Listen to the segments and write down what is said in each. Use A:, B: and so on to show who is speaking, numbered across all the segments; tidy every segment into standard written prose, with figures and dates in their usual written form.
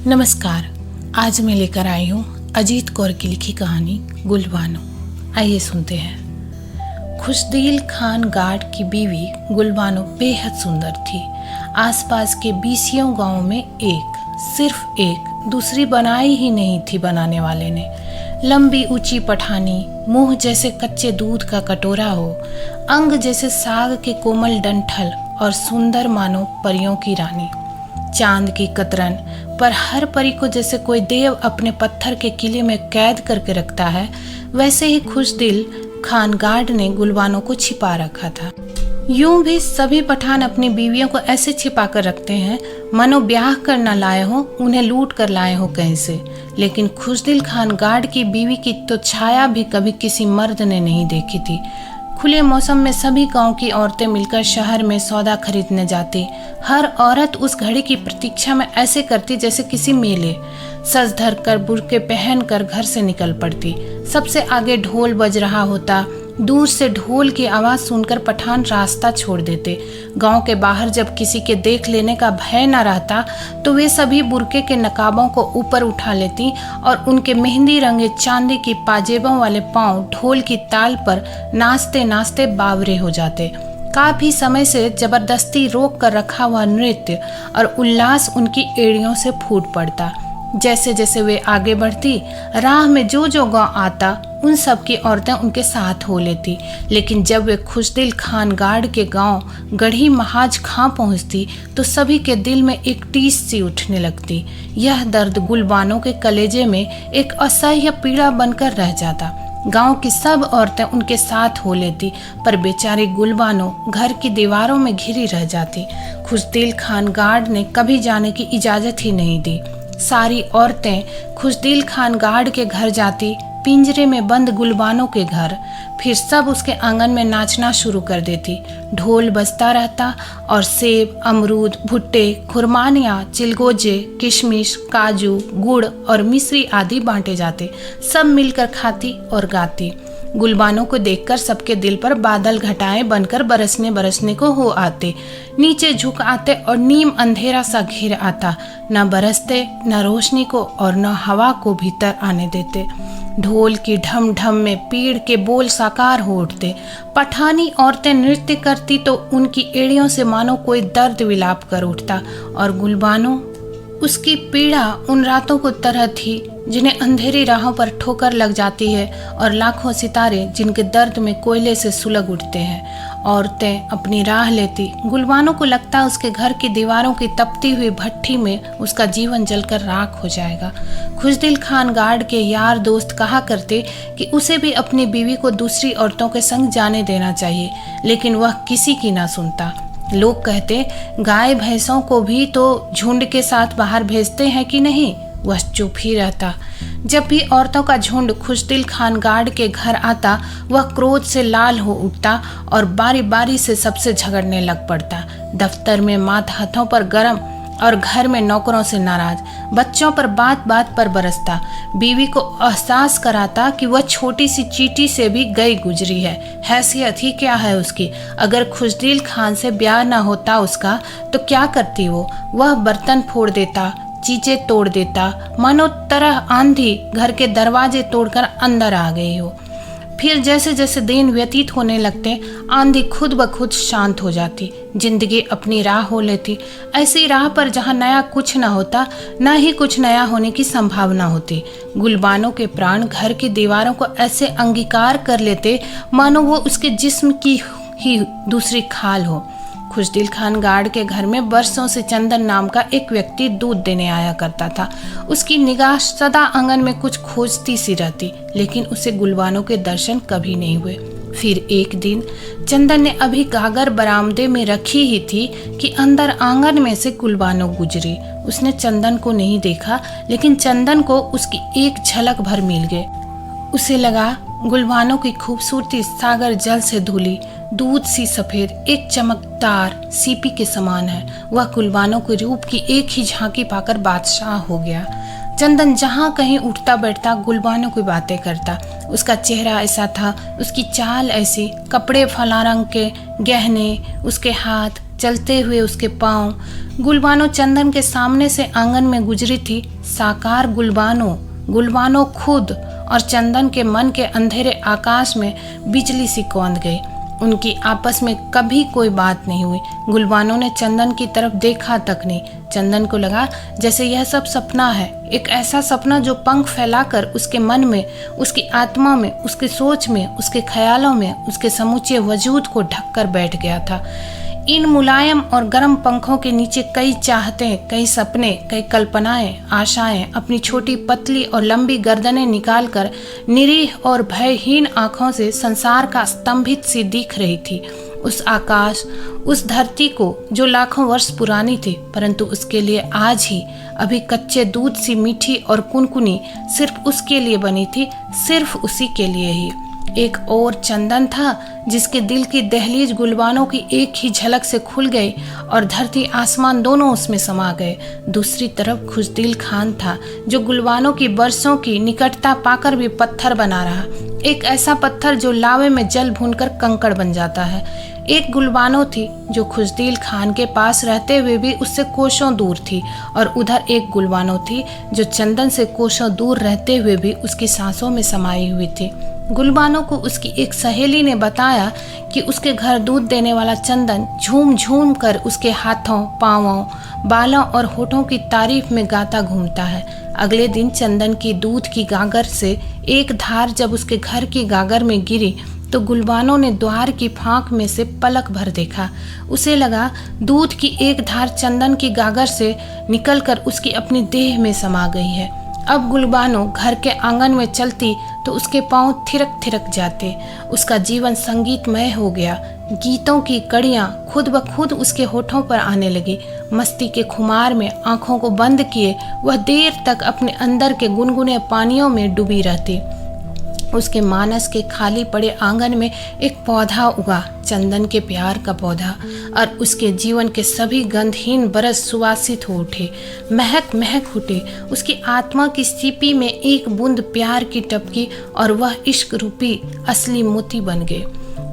A: नमस्कार। आज मैं लेकर आई हूँ अजीत कौर की लिखी कहानी गुलबानो। आइए सुनते हैं। खुशदिल खान गार्ड की बीवी गुलबानो बेहद सुंदर थी। आसपास के 20 गांवों में सिर्फ एक दूसरी बनाई ही नहीं थी बनाने वाले ने। लंबी ऊंची पठानी, मुंह जैसे कच्चे दूध का कटोरा हो, अंग जैसे साग के कोमल डंठल और सुंदर मानो परियों की रानी। चांद की कतरन पर हर परी को जैसे कोई देव अपने पत्थर के किले में कैद करके रखता है, वैसे ही खुशदिल खान गार्ड ने गुलबानो को छिपा रखा था। यूं भी सभी पठान अपनी बीवियों को ऐसे छिपा कर रखते हैं मानो ब्याह कर न लाए हो, उन्हें लूट कर लाए हो कहीं से। लेकिन खुशदिल खान गार्ड की बीवी की तो छाया भी कभी किसी मर्द ने नहीं देखी थी। खुले मौसम में सभी गांव की औरतें मिलकर शहर में सौदा खरीदने जाती। हर औरत उस घड़ी की प्रतीक्षा में ऐसे करती जैसे किसी मेले। सज धर कर बुर्के पहन कर घर से निकल पड़ती। सबसे आगे ढोल बज रहा होता। दूर से ढोल की आवाज़ सुनकर पठान रास्ता छोड़ देते। गांव के बाहर जब किसी के देख लेने का भय न रहता तो वे सभी बुर्के के नकाबों को ऊपर उठा लेती और उनके मेहंदी रंगे चांदी की पाजेबों वाले पांव ढोल की ताल पर नाचते नाचते बावरे हो जाते। काफी समय से जबरदस्ती रोक कर रखा हुआ नृत्य और उल्लास उनकी एड़ियों से फूट पड़ता। जैसे जैसे वे आगे बढ़ती, राह में जो जो गांव आता उन सब की औरतें उनके साथ हो लेती। लेकिन जब वे खुशदिल खान गार्ड के गांव गढ़ी महाज खां पहुंचती तो सभी के दिल में एक टीस सी उठने लगती। यह दर्द गुलबानो के कलेजे में एक असह्य पीड़ा बनकर रह जाता। गांव की सब औरतें उनके साथ हो लेती, पर बेचारी गुलबानो घर की दीवारों में घिरी रह जाती। खुशदिल खान गार्ड ने कभी जाने की इजाज़त ही नहीं दी। सारी औरतें खुशदिल खान गार्ड के घर जाती, पिंजरे में बंद गुलबानो के घर। फिर सब उसके आंगन में नाचना शुरू कर देती। ढोल बजता रहता और सेब, अमरूद, भुट्टे, खुरमानियाँ, चिलगोजे, किशमिश, काजू, गुड़ और मिश्री आदि बांटे जाते। सब मिलकर खाती और गाती। गुलबानो को देखकर सबके दिल पर बादल घटाएं बनकर बरसने को हो आते। नीचे झुक आते और नीम अंधेरा सा घिर आता। न बरसते, न रोशनी को और न हवा को भीतर आने देते। ढोल की ढम ढम में पीड़ के बोल साकार हो उठते। पठानी औरतें नृत्य करती तो उनकी एड़ियों से मानो कोई दर्द विलाप कर उठता। और गुलबानो, उसकी पीड़ा उन रातों को तरह थी जिन्हें अंधेरी राहों पर ठोकर लग जाती है और लाखों सितारे जिनके दर्द में कोयले से सुलग उठते हैं। औरतें अपनी राह लेती। गुलबानो को लगता उसके घर की दीवारों की तपती हुई भट्ठी में उसका जीवन जलकर राख हो जाएगा। खुशदिल खान गार्ड के यार दोस्त कहा करते कि उसे भी अपनी बीवी को दूसरी औरतों के संग जाने देना चाहिए, लेकिन वह किसी की ना सुनता। लोग कहते, गाय भैंसों को भी तो झुंड के साथ बाहर भेजते हैं कि नहीं? वह चुप ही रहता। जब भी औरतों का झुंड खुशदिल खान गार्ड के घर आता, वह क्रोध से लाल हो उठता और बारी बारी से सबसे झगड़ने लग पड़ता। दफ्तर में माथ हाथों पर गरम और घर में नौकरों से नाराज, बच्चों पर बात बात पर बरसता। बीवी को एहसास कराता कि वह छोटी सी चींटी से भी गई गुजरी है। हैसियत ही क्या है उसकी। अगर खुशदिल खान से ब्याह न होता उसका तो क्या करती वो? वह बर्तन फोड़ देता, चीजें तोड़ देता, मानो तरह आंधी घर के दरवाजे तोड़कर अंदर आ गई हो। फिर जैसे जैसे दिन व्यतीत होने लगते, आंधी खुद ब खुद शांत हो जाती। जिंदगी अपनी राह हो लेती। ऐसी राह पर जहाँ नया कुछ न होता, न ही कुछ नया होने की संभावना होती। गुलबानो के प्राण घर की दीवारों को ऐसे अंगीकार कर लेते मानो वो उसके जिस्म की ही दूसरी खाल हो। खुशदिल खान गार्ड के घर में बरसों से चंदन नाम का एक व्यक्ति दूध देने आया करता था। उसकी निगाह सदा आंगन में कुछ खोजती सी रहती, लेकिन उसे गुलबानो के दर्शन कभी नहीं हुए। फिर एक दिन चंदन ने अभी गागर बरामदे में रखी ही थी कि अंदर आंगन में से गुलबानो गुजरी। उसने चंदन को नहीं देखा, लेकिन चंदन को उसकी एक झलक भर मिल गई। उसे लगा गुलबानो की खूबसूरती सागर जल से धुली, दूध सी सफेद, एक चमकदार सीपी के समान है। वह गुलबानो के रूप की एक ही झांकी पाकर बादशाह हो गया। चंदन जहाँ कहीं उठता बैठता गुलबानो की बातें करता। उसका चेहरा ऐसा था, उसकी चाल ऐसी, कपड़े फला रंग के, गहने, उसके हाथ चलते हुए उसके पाँव। गुलबानो चंदन के सामने से आंगन में गुजरी थी। साकार गुलबानो खुद और चंदन के मन के अंधेरे आकाश में बिजली सी कौंध गई। उनकी आपस में कभी कोई बात नहीं हुई। गुलबानो ने चंदन की तरफ देखा तक नहीं। चंदन को लगा जैसे यह सब सपना है, एक ऐसा सपना जो पंख फैलाकर उसके मन में, उसकी आत्मा में, उसकी सोच में, उसके ख्यालों में, उसके समूचे वजूद को ढककर बैठ गया था। इन मुलायम और गर्म पंखों के नीचे कई चाहतें, कई सपने, कई कल्पनाएं, आशाएं अपनी छोटी पतली और लंबी गर्दनें निकालकर निरीह और भयहीन आंखों से संसार का स्तंभित सी दिख रही थी। उस आकाश, उस धरती को जो लाखों वर्ष पुरानी थी, परंतु उसके लिए आज ही अभी कच्चे दूध सी मीठी और कुनकुनी सिर्फ उसके लिए बनी थी, सिर्फ उसी के लिए ही। एक और चंदन था जिसके दिल की दहलीज गुलबानो की एक ही झलक से खुल गई और धरती आसमान दोनों उसमें समा गए। दूसरी तरफ खुशदिल खान था जो गुलबानो की बरसों की निकटता पाकर भी पत्थर बना रहा, एक ऐसा पत्थर जो लावे में जल भूनकर कंकड़ बन जाता है। एक गुलबानो थी जो खुशदिल खान के पास रहते हुए भी उससे कोसों दूर थी, और उधर एक गुलबानो थी जो चंदन से कोसों दूर रहते हुए भी उसकी सांसों में समाई हुई थी। गुलबानो को उसकी एक सहेली ने बताया कि उसके घर दूध देने वाला चंदन झूम झूम कर उसके हाथों, पांवों, बालों और होठों की तारीफ में गाता घूमता है। अगले दिन चंदन की दूध की गागर से एक धार जब उसके घर की गागर में गिरी तो गुलबानो ने द्वार की फांक में से पलक भर देखा। उसे लगा दूध की एक धार चंदन की गागर से निकलकर उसकी अपनी देह में समा गई है। अब गुलबानो घर के आंगन में चलती तो उसके पांव थिरक थिरक जाते। उसका जीवन संगीतमय हो गया। गीतों की कड़ियाँ खुद ब खुद उसके होठों पर आने लगी। मस्ती के खुमार में आंखों को बंद किए वह देर तक अपने अंदर के गुनगुने पानियों में डूबी रहती। उसके मानस के खाली पड़े आंगन में एक पौधा उगा, चंदन के प्यार का पौधा, और उसके जीवन के सभी गंधहीन बरस सुवासित हो उठे, महक महक उठे। उसकी आत्मा की सीपी में एक बूंद प्यार की टपकी और वह इश्क रूपी असली मोती बन गए।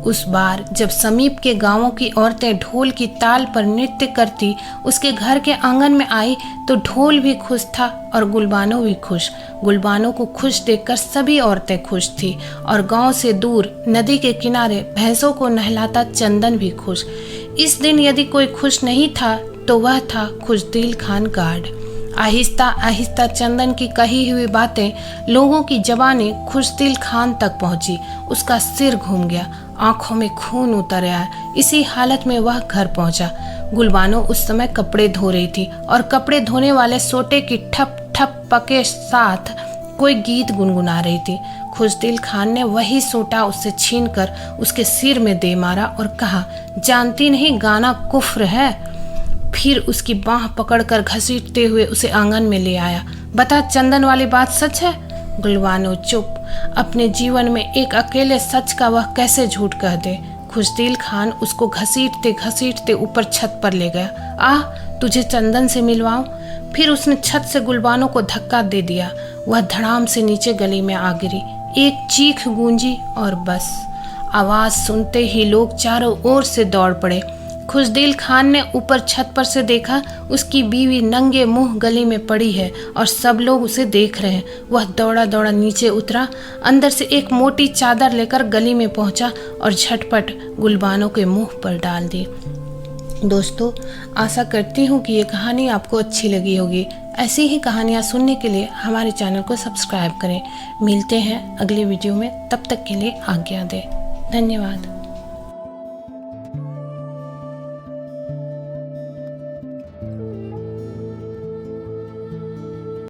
A: उस बार जब समीप के गांवों की औरतें ढोल की ताल पर नृत्य करती उसके घर के आंगन में आई तो ढोल भी खुश था और गुलबानो भी खुश। गुलबानो को खुश देखकर सभी औरतें खुश थी और गांव से दूर नदी के किनारे भैंसों को नहलाता चंदन भी खुश। इस दिन यदि कोई खुश नहीं था तो वह था खुशदिल खान गार्ड। आहिस्ता आहिस्ता चंदन की कही हुई बातें लोगों की ज़बानें खुशदिल खान तक पहुंची। उसका सिर घूम गया, आंखों में खून उतर आया। इसी हालत में वह घर पहुंचा। गुलबानो उस समय कपड़े धो रही थी और कपड़े धोने वाले सोटे की ठप ठप पके साथ कोई गीत गुनगुना रही थी। खुशदिल खान ने वही सोटा उससे छीनकर उसके सिर में दे मारा और कहा, जानती नहीं गाना कुफ्र है। फिर उसकी बाह पकड़कर घसीटते हुए उसे आंगन में ले आया। बता, चंदन वाली बात सच है? गुलबानो चुप। अपने जीवन में एक अकेले सच का वह कैसे झूठ कह दे। खुशदिल खान उसको घसीटते घसीटते ऊपर छत पर ले गया। आह, तुझे चंदन से मिलवाऊं। फिर उसने छत से गुलबानो को धक्का दे दिया। वह धड़ाम से नीचे गली में आ गिरी। एक चीख गूंजी और बस। आवाज सुनते ही लोग चारों ओर से दौड़ पड़े। खुशदिल खान ने ऊपर छत पर से देखा, उसकी बीवी नंगे मुंह गली में पड़ी है और सब लोग उसे देख रहे हैं। वह दौड़ा दौड़ा नीचे उतरा, अंदर से एक मोटी चादर लेकर गली में पहुंचा और झटपट गुलबानो के मुंह पर डाल दी। दोस्तों, आशा करती हूँ कि ये कहानी आपको अच्छी लगी होगी। ऐसी ही कहानियाँ सुनने के लिए हमारे चैनल को सब्सक्राइब करें। मिलते हैं अगली वीडियो में, तब तक के लिए आज्ञा दें। धन्यवाद।